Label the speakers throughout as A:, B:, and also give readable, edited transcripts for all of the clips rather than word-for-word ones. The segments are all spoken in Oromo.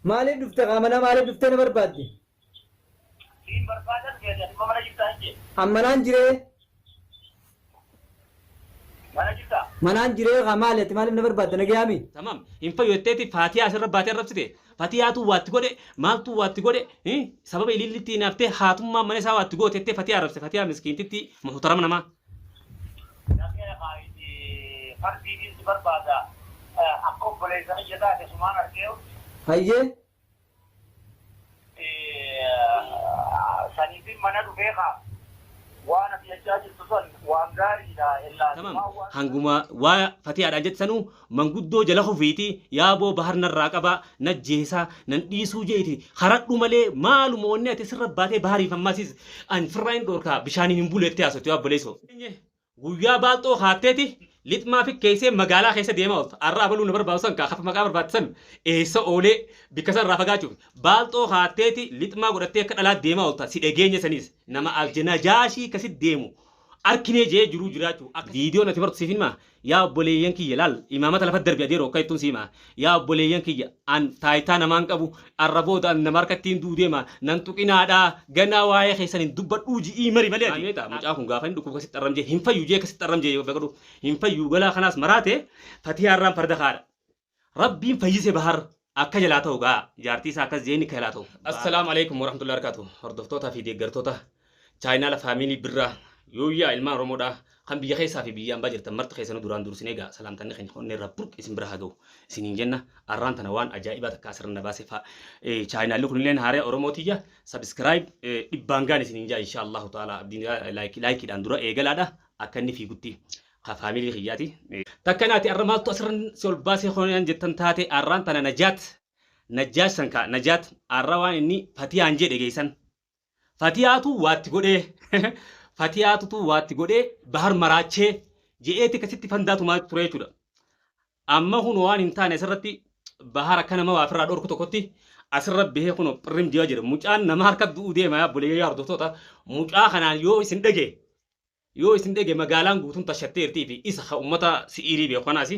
A: مالي دفتة غامنا مالي دفتة نبربادي أما نانجري منانجري غمالة مالي نبربادي نجامي
B: تمام ينفع يتأتي فاتيا أسر باتي رفسته فاتيا تو واتقولي مال تو واتقولي سبب اللي تنافته حاتم ما من سوا واتقول تتة فاتيا رفسته فاتيا مسكين تتي محترم نما
A: هاي
B: تمام هنگوما وا فتي أدان جت سنو من قدو جلخو فيتي يا بو بحرنا الراقبة نجيسا ننديسو جيتي خرق مالي مالو مونة تسر باتي بحري فماسيز أن فراين دوركا بشاني نمبولة تياسو تيواب بليسو ويا بالتو خاتتي ليت ما في كيسة مقالة كيسة ديما قلت الرابع لون نبر باوسن كخف مقابر باتسن إيسا أولي بكسر رافقاتو بالتو خاتتي ليت ما قلت كلا ديما قلت سيدجيني سنيس نما الجناجاشي كسي ديمو أركني جي جرو جراتو فيديو نتبرت سيفين ما يا بولي ينكي يلال إمامة لفت دربي أديرو كايتون سيما يا بولي ينكي أن تايتانا مانكابو الربوت أن نماركتين دو ديما ننتوكينا دا غنا واي خيسان دبت أوجي إيمري مالي أميتا مجاكم غافين دوكو كسي ترمجي همفا يوجي كسي ترمجي يوفقرو همفا يوغلا خناس مراتي فتيا الرام فردخار ربي فيزي بحر akka jalaa gaa jaartii isaa akkas jeeni ka jalaa assalamu alaykum warahmatullahi wabarakatuh hordoftoota fi deeggartoota chaayinaa la faamilii birraa yooyyaa ilmaan oromoodha kan biyya keessaa fi biyyaan baa jirtan marti keessanuu duraan dursinee gaa salaamtanni keenya qonnee irraa burq isin bira haa ga'u isiniin jenna arraan tana waan ajaa'ibaa takka asirra baasee fa'a chaayinaalli kun illee haaree oromootiyya sabskiraayib dhibbaan gaan isiniin jaa insha allahu ta'ala abdiin laayikiidhaan dura eegalaadha akka inni fiigutti فاميلي خياتي تكناتي أرمالتو أسرن سولباسي خونيان جتن تاتي أران تنا نجات سنكا نجات أروان إني فتيا أنجي دقيسن فتياتو واتقودي فتياتو تو واتقودي بحر مراچه جئتي كسيتي فنداتو ما تريتو دا أما هنوان انتان أسرتي بحر كان ما وافر دور كتوكتي أسرب به خنو برم جاجر مجان نمار كدو دي ما بولي ياردو توتا مجا خنان يو سندجي yoo isin dhege magaalaan guutuun tashatteertii fi isa ummata si'iirii beeku kanaasi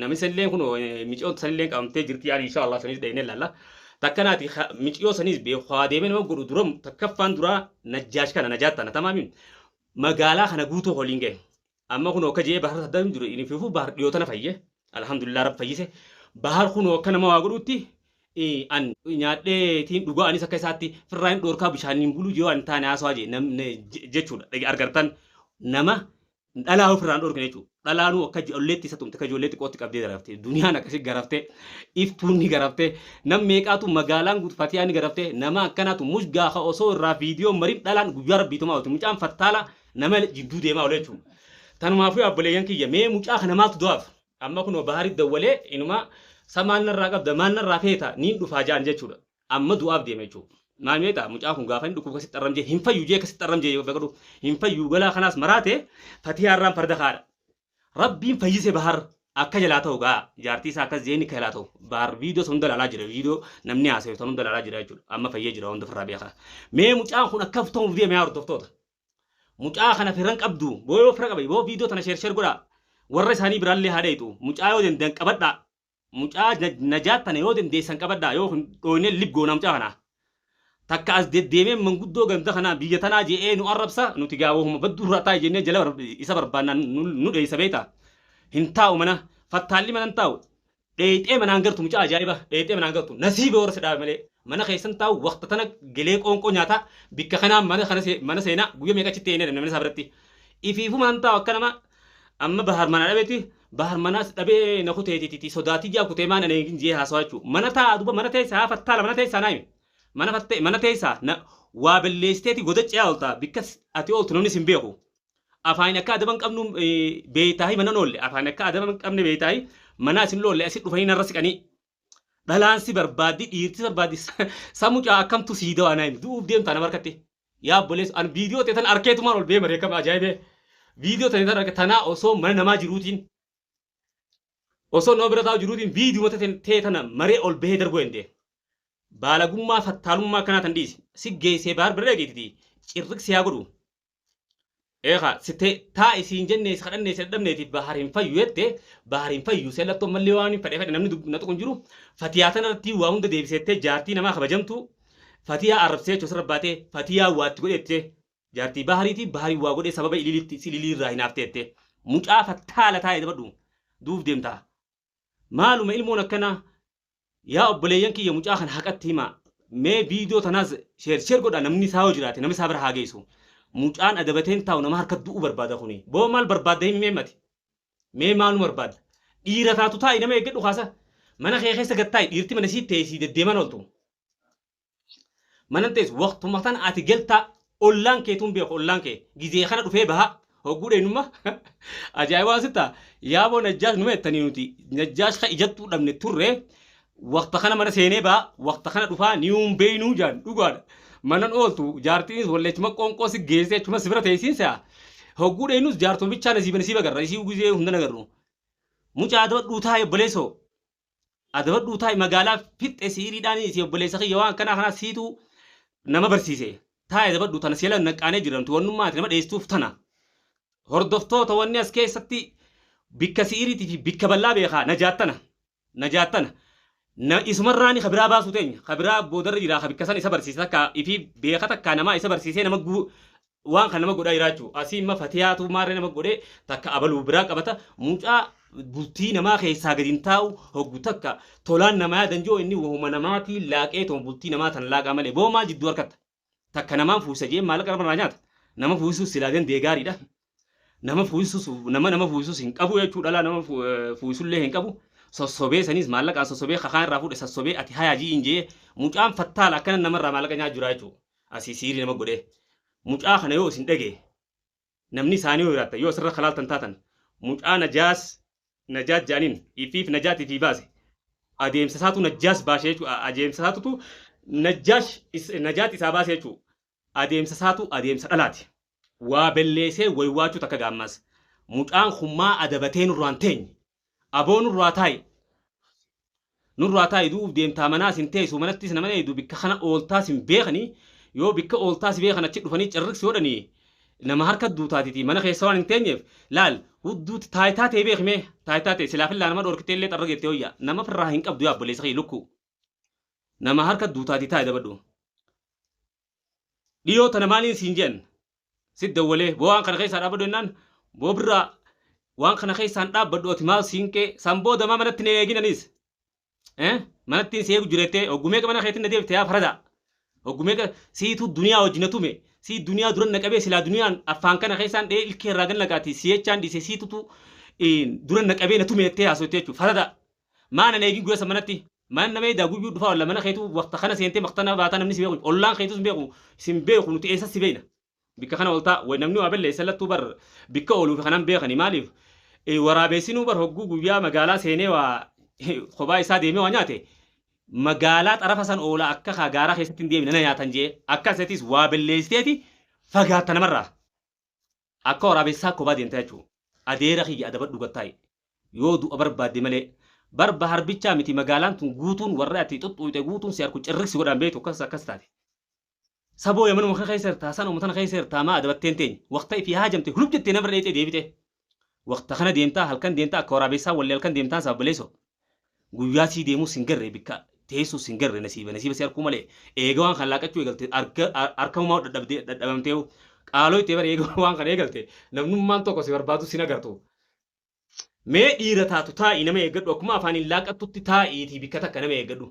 B: namni sanilleen kun miicoo sanilleen qabamtee jirti yaani insha Allah sanis dhayne lalla takkanaati miicoo sanis beeku deemee nama godhu dura takkaffaan dura najjaash kana najaattana tamaamin magaalaa kana guutuu holiin ga'e amma kun akka jee bahar saddam jiru inni fiifu bahar dhiyootana fayye alhamdulillah rabb fayyise bahar kun akka nama waa godhutti an nyaadhee tiin dhugaa anis akka isaatti firraan dhoorkaa bishaaniin buluu jiru an taane haasawaa jee namni jechuudha argartan nama dhalaa ofirraan dhorgane jechuudha. Dhalaanuu akka ijoolleetti isa tumte akka ijoolleetti qootti qabdee garaftee duniyaan akkasii garaftee iftuun ni garaftee nam meeqaatu magaalaan guutfatee ni garaftee nama akkanaatu musgaa ka osoo irraa viidiyoo mariin dhalaan guyyaa rabbiitumaa oolti mucaan fattaala nama jidduu deemaa oole jechuudha. Tanumaafuu abboleeyyan kiyya mee mucaa kana maaltu du'aaf amma kunoo baharii dawwalee inuma samaan narraa qabda maan narraa feeta niin dhufaa jaan jechuudha. Amma du'aaf deema jechuudha. Naameta mucaa kun gaafa inni dhukkuba kasitti arramjee hin fayyu jee kasitti arramjee yoo fagadu hin fayyu galaa kanaas maraate fatiyaa irraan farda kaadha. Rabbiin fayyise bahar akka jalaa ta'u gaa jaartii isaa akkas jeeni ka jalaa ta'u bahar viidiyoo sun dalalaa jira viidiyoo namni haasa'e sun dalalaa jira jechuudha amma fayyee jira wanta firraa beekaa. Mee mucaan kun akka ta'uuf deeme yaa hordoftoota. Mucaa kana firran qabdu boo fira qabe boo viidiyoo tana sheer godhaa warra isaanii biraallee haa dhayitu mucaa yoo dandeessan qabadhaa mucaa najaatana yoo dandeessan qabadhaa yoo dhooyne libgoona mucaa kanaa. takka as deddeemee manguddoo ganda kana biyya tanaa je'ee nu arrabsa nuti gaawwahuma badduu rataa jennee jala isa barbaannaan nu dheeysa beektaa hin taa'u mana fattaalli mana hin taa'u dheeyxee manaan gartu mucaa ajaa'iba dheeyxee manaan gartu nasiiba warra sedhaa malee mana keessan taa'u waqta tana gelee qoonqoo nyaataa bikka kanaa mana seenaa guyyaa meeqa achitti eenee namni isaa biratti ifiifuu mana hin taa'u akka nama amma bahar mana dhabeeti bahar manaas dhabee na kuteetiti sodaatii jaa kutee maan aneegin jee haasawaa jechuudha mana taa'aa duuba mana teessaa fattaala mana teessaa naayime mana teessaa waa balleessiteeti godachaa ooltaa bikkas ati ooltu namni sin beeku afaan akka adaban qabnu beeytaahi mana noolle afaan akka adaban qabne beeytaahi mana isin loolle asit dhufanii narra siqanii dhalaansi barbaaddi dhiirti barbaaddi samucaa akkamtu siida waa naayim du'uuf deemtaa nama harkatti yaa obboleessu an viidiyoo ta'e tan arkeetumaan ol bee mareekama ajaa'ibee viidiyoo ta'e tan arke tanaa osoo mana namaa jiruutiin osoo nama bira taa'u jiruutiin viidiyoo ta'e tana maree ol bahee darbuu hin deemu. Balagummaa fattaalummaa kanaa tan dhiisi si geessee bahar bira geetiti cirriqsi yaa godhu eega sitte taa isiin jennee isa kadhannee isa dadhabneetiif bahariin fayyu jette bahariin fayyu seellattoo mallee waan fedhe fedhe namni na tuqun jiru fatiyaa tanarratti waa hunda deebisettee jaartii namaa kabajamtu fatiyaa arrabsee jechuun sirra baatee fatiyaa waatti godhette jaartii bahariiti baharii waa godhee sababa ililii irraa hin hafteette mucaa fattaala taa'ee dabadhu duuf deemtaa maaluma ilmoon akkana yaa obboleeyyan kiyya mucaa kan haqatti hima mee viidiyoo tanaas sheer godha namni isaa yoo jiraate namni isaa bira haa geessu mucaan adabateen taa'u nama harka du'u barbaada kuni boo maal barbaadda hin meemmati mee maaluma barbaadda dhiira taatu taa'i nama eeggadhu kaasa mana kee keessa gattaa'i dhiirti mana sii teessii deddeeman ooltu manan teessu waqtuma tan ati geltaa ollaan keetuun beeku ollaan kee gizee kana dhufee baha hogguu dheenumma ajaa'ibaa sitta yaaboo najjaash numa jettanii nuti najjaash ka ijattuu dhabne turre waqta kana mana seenee baha waqta kana dhufaa niyuun beeynuu jaan dhugaadha manan ooltu jaartiinis walleechuma qoonqoo si geessee achuma si bira teessiinsa hogguu dheenus jaartuu bichaa nasiiba agarra isii gizee hunda nagarru mucaa adabadhuu taa'e obboleessoo adabadhuu taa'e magaalaa fixxe siiriidhaan isii obboleessa kiyya waan kanaa kanaa siitu nama barsiise taa'e adabadhuu tana seela naqqaanee jiramtu wannummaati nama dheessuuf tana hordoftoota wanni as keessatti bikka siiriitii fi bikka bal'aa beekaa najaattana na isumarraani kabiraa baasuu teenya kabiraa boodarra jira kabikka san isa barsiise takka ifi beeka takka nama isa barsiisee nama waan kan nama godhaa jiraachuu asii imma fatiyaatu maarree nama godhee takka abaluu biraa qabata mucaa bultii namaa keessaa gadi hin taa'u hoggu takka tolaan namaa yaadan jiru inni wahuma namaatii laaqee toon bultii namaa tan laaqaa malee boo maal jidduu harkatta takka namaan fuusisa jee maallaqa nama nyaata nama fuusisuus silaaleen deegaariidha nama fuusisuus hin qabu jechuudha dhalaa nama fuusullee hin qabu sossobee sanis maallaqa sossobee kakaan irraa fuudhe sossobee ati hayaajii hin jee mucaan fattaala akkana namarraa maallaqa nyaatu jira jechuudha asii siirii nama godhee mucaa kana yoo isin dhagee namni isaanii yoo jiraatta yoo asirra kalaaltan taatan mucaa najaas jaaniin ifiif najaat ifii baase adeemsa isaatu najaas baasee jechuudha adeemsa isaatutu najaat isaa baasee jechuudha adeemsa isaatu adeemsa dhalaati waa belleessee waywaachuu takka gaammas mucaan hummaa adabatee nurraan teenye aboo nurraa taa'i duuf deemtaa manaas hin teessu manattis nama eedu bikka kana ooltaas hin beekanii yoo bikka ooltaas beekan achi dhufanii cirriqsi godhanii nama harka duutaatiiti mana keessa waan hin teenyeef laal hudduuti taayitaa ta'e beekmee taayitaa ta'e silaafillaa nama dhorkitee illee xarra geettee hoyyaa nama firraa hin qabdu yaa obboleessa kee lukku nama harka duutaati taa'e dabadhu dhiyoo tana maaliin siin jeen sit dawwalee boo waan kana keessaa dhaabbadhu jennaan boo birraa waan kana keessaan dhaabbadhu ati maal siin kee san booda maa manatti na eeginanis manattiin si eegu jirettee hoggumee mana keetiin na deebite yaa farada hoggumee siitu duniyaa wajjin na tume si duniyaa duran na qabee silaa duniyaan afaan kana keessaan dhee ilkee irraa gan nagaati si jechaan dhiise siitutu duran na qabee na tume jettee haasottee jechuudha farada maana na eegin guyyaa manatti mana nama eedaa guyyuu dhufaa walla mana keetu waqta kana seentee maqtana baataa namni si beeku ollaan keetus sin beeku nuti eessa si beeyna bikka kana oltaa way namni waa balleessa lattuu bar bikka ooluuf kanan beekani maaliif waraabessinuu bar hogguu guyyaa magaalaa seenee waa kophaa isaa deemee waa nyaate magaalaa xarafa san oola akka gaaraa keessatti hin deemne na nyaatan jee akkasatis waa balleessiteeti fagaatta namarraa akka waraabessaa kophaa deemta jechuudha adeera kiyya adabadhu gattaa'i yoo du'a barbaadde malee barba harbichaa miti magaalaan tun guutuun warra ati xuxxuute guutuun si harku cirriqsi godhan beektu akkas taate saboo yaman muka keessa irtaa san ummatan keessa irtaa maa adabatteen teenya waqta ifi haajamte hulub jettee namarra dheexee deebite waqta kana deemtaa halkan deemtaa akka waraabessaa wallee halkan deemtaa sabbaleeso guyyaa sii deemuu sin garree bikka teessuu sin garree nasiiba si harkuu malee eega waan kan laaqachuu eegalte harkamumaa dadhabamtee qaaloo itti bara eega waan kan eegalte namnummaan tokko si barbaadu sin agartu mee dhiira taatu taa'ii nama eeggadhu akkuma afaaniin laaqattutti taa'iitii bikka takka nama eeggadhu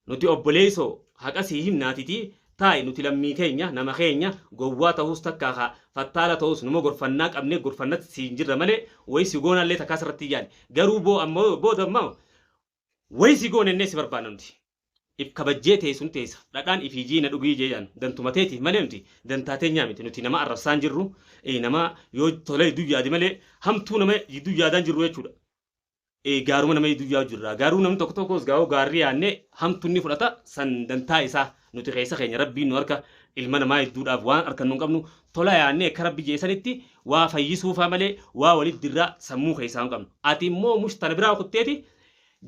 B: nuti obboleessoo haqa sii himnaatitii taa'ii nuti lammii keenya nama keenya gowwaa ta'uus takkaa fattaala ta'uus numa gorfannaa qabnee gorfannatti siin jirra malee wayi si goonallee takkaas irratti yaali garuu booda ammoo wayi si goonennee si barbaanna nuti if kabajjee teessun teessa dhadhaan ifiijii na dhugii jeeyaan dantumateeti malee nuti dantaatee nyaamiti nuti nama arrabsaan jirru nama yoo tola idduu yaadi malee hamtuu nama idduu yaadaan jirru jechuudha. Gaaruma nama idduu yaadu jirra gaaruu namni tokko tokkos gaa'oo gaarrii yaannee hamtuun ni fudhata san dantaa isaa nuti keessa keenya rabbiin nu harka ilma namaa idduudhaaf waan harka nu qabnu tola yaannee akka rabbi jeesanitti waa fayyisuufaa malee waa waliif dirraa sammuu keessaa hin qabnu ati immoo mushtana biraa kutteeti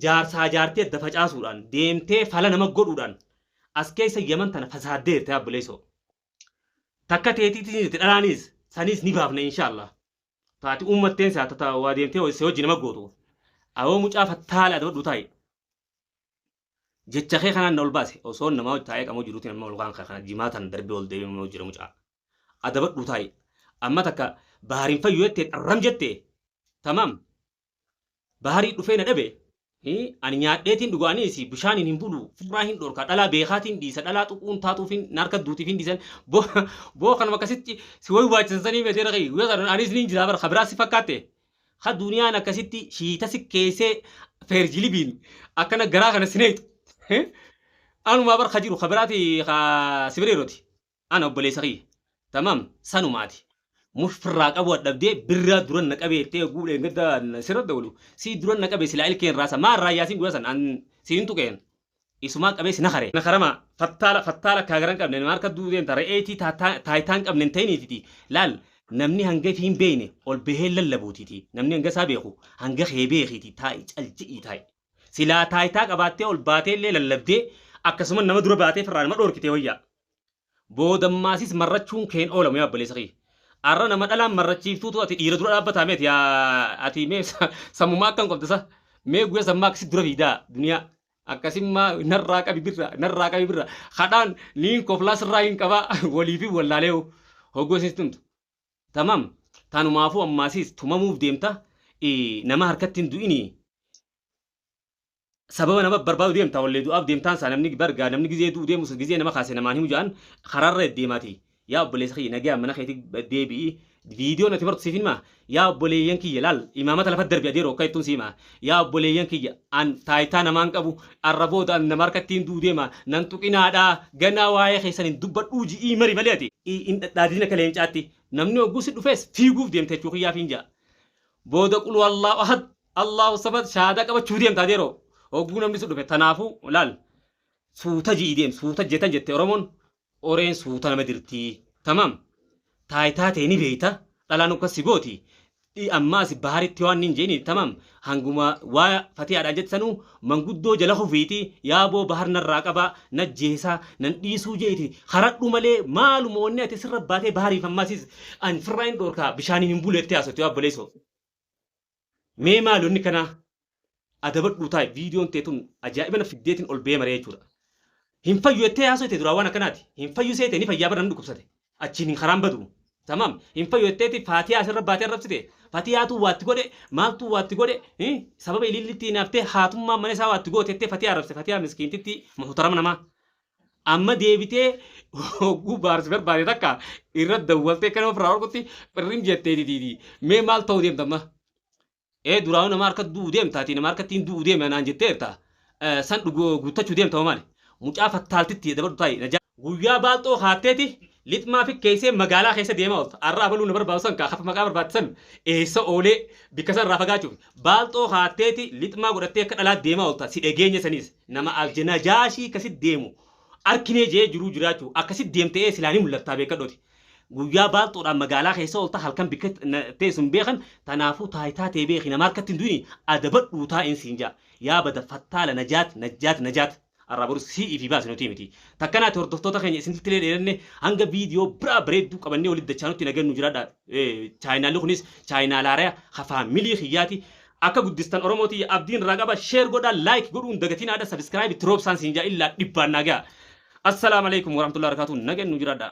B: jaarsaa jaartee adda facaasuudhaan deemtee fala nama godhuudhaan as keessa yaman tana fasaaddee irtee abbuleessoo takka teetiitiin itti dhalaanis sanis ni baafna inshallah taati ummateen saa tata waa deemtee si hojii nama gootu awoo mucaa fattaala adabadhu taa'e jecha kee kanaan na ol baase osoo nama taa'ee qamoo jiruuti nama ol kaan kana jimaatan darbee ol deemee nama jira mucaa adabadhu taa'e amma takka bahariin fayyoo jettee dharram jettee tamam baharii dhufee na dhabe ani nyaadheetiin dhugaanii si bishaaniin hin bulu furraa hin dhorka dhalaa beekaatiin dhiisa dhalaa xuquun taatuufin narka duutiifin dhiisan boo kanuma akkasitti si way waachisansanii meetee dhaqee guyyaa sana anis ni jira bara khabiraas si fakkaatte ha duniyaan akkasitti shiita si keessee feerjilibiin akkana garaa kana sineetu anuma bar khajiru khabiraati sibireeroti ana obboleessa kiyya tamam sanumaati مشفرق أبو الدبدي برا درن نكابي تي أقول إن كذا سيرت دولو سي درن نكابي سلايل كين راسا ما راياسين قوسان أن سين تو كين إسماك أبي سنخرة نخرما فتالا كاغران كاب نمارك دودين ترى أيتي تايتان كاب ننتيني تي لال نمني هنجي فين بيني أول بهل للبوتي تي نمني هنجي سابيخو هنجي خيبيخي تي تاي الجئي تاي سلا تايتاك أباتي أول باتي اللي للبدي أكسمن نمدرو باتي فران ما دور كتير ويا بودم ماسيس مرة شون كين أولا ميا بليسقي أرنا مثلاً مرة شيف توتو أتي إيرادو أبى تامت يا أتي مي سموما كان قلت سا مي قوي سماك سدرا فيدا دنيا أكاسيم ما نراك بيبرا خدان لين كوفلاس راين كوا وليفي ولا له هو قوي سيستم تمام تانو مافو أماسيس ثم موف ديمتا نما حركتين دويني سبب نما برباو ديمتا ولا دو أب ديمتان سانمني برجع نمني جزء دو ديم وسجزء نما خاسنا ماني مجان خرر ديماتي يا بوليس خي نجا من خيتك بدي بي فيديو نتبرت سيفين ما يا بولي ينكي يلال إمامة لفت درب يديرو كاي تونسي ما يا بولي ينكي أن تايتان مان كابو الربوت أن نماركتين دودي ما ننتوكينا دا جنا واي خيسان دبر أوجي إيمري ملياتي إن دادينا كلام جاتي نمنو غوسيد فيس في غوف ديم تشوكي يا فينجا بودك قول الله أحد الله صمد شهادة كابو تشوديم تاديرو أقول نمني سدوفه تنافو لال سوتا جي ديم سوتا جتا جت أورمون أورين سوتا نمدرتي تمام تايتاتيني بيتا لالانو كسيغوتي أما سبهاري تيوان نينجيني تمام هنگوما وا فتي أدانجت سنو منگودو جلخو فيتي يابو بحر نراقبا نجيسا ننديسو جيتي خرق مالي مالو موني تسرب باتي بحري فماسيس أن فرين دوركا بشاني نمبولي تياسو تيواب بليسو مي مالو نكنا أدبت بوتاي فيديو تيتون أجائبنا فيديتين أولبي مريجورا هم فيو تياسو تدراوانا كناتي هم فيو سيتني فيابر نمدو كبساتي أتشيني خرام بدو تمام هم فيو تيتي فاتيا سرب باتي ربسيتي فاتيا تو واتقولي مال تو واتقولي سبب اللي تينافته هاتم ما منسا واتقول تيتي فاتيا ربسي فاتيا مسكين تيتي محترم نما أما ديبيتي هو بارس بير باري تكا إرد دولتي كانوا فرار كتي بريم جتة دي مي مال تو ديم تما دراو نمارك دو ديم تاتي نمارك تين دو ديم أنا جتة تا سان دو غوتا شو ديم تما مالي مجاف الثالث تي دبر تاي نجا غويا بالتو خاتتي ليت ما في كيسه مقالة كيسه ديما قلت الرافلو نبر باوسن كخف مقابر باتسن إيسا أولي بكسر رافقاتو بالتو خاتتي ليت ما قرأتي كلا ديما قلت سي إجيني سنيس نما الجناجاشي كسي ديمو أركني جي جرو جراتو أكسي ديمتي سلاني ملتا بيكدوتي غويا بالتو رام مقالة كيسه قلت هالكم بكت تيسن بيخن تنافو تايتا تيبيخي نماركتين دويني أدبت روتا إنسينجا يا بدا فتالة نجات الرابور سي في باس نوتيمتي تكنا تردفتو تخني سنتلي ليرني هانغا فيديو برا بريدو كبني ولد دچانو تنغن نجرادا چاينا لخنيس چاينا لاريا خفا ملي خياتي اكا غدستان اوروموتي ابدين راغبا شير غودا لايك غدون دغتينا دا سبسكرايب تروب سانسينجا الا ديباناغا السلام عليكم ورحمه الله وبركاته نغن نجرادا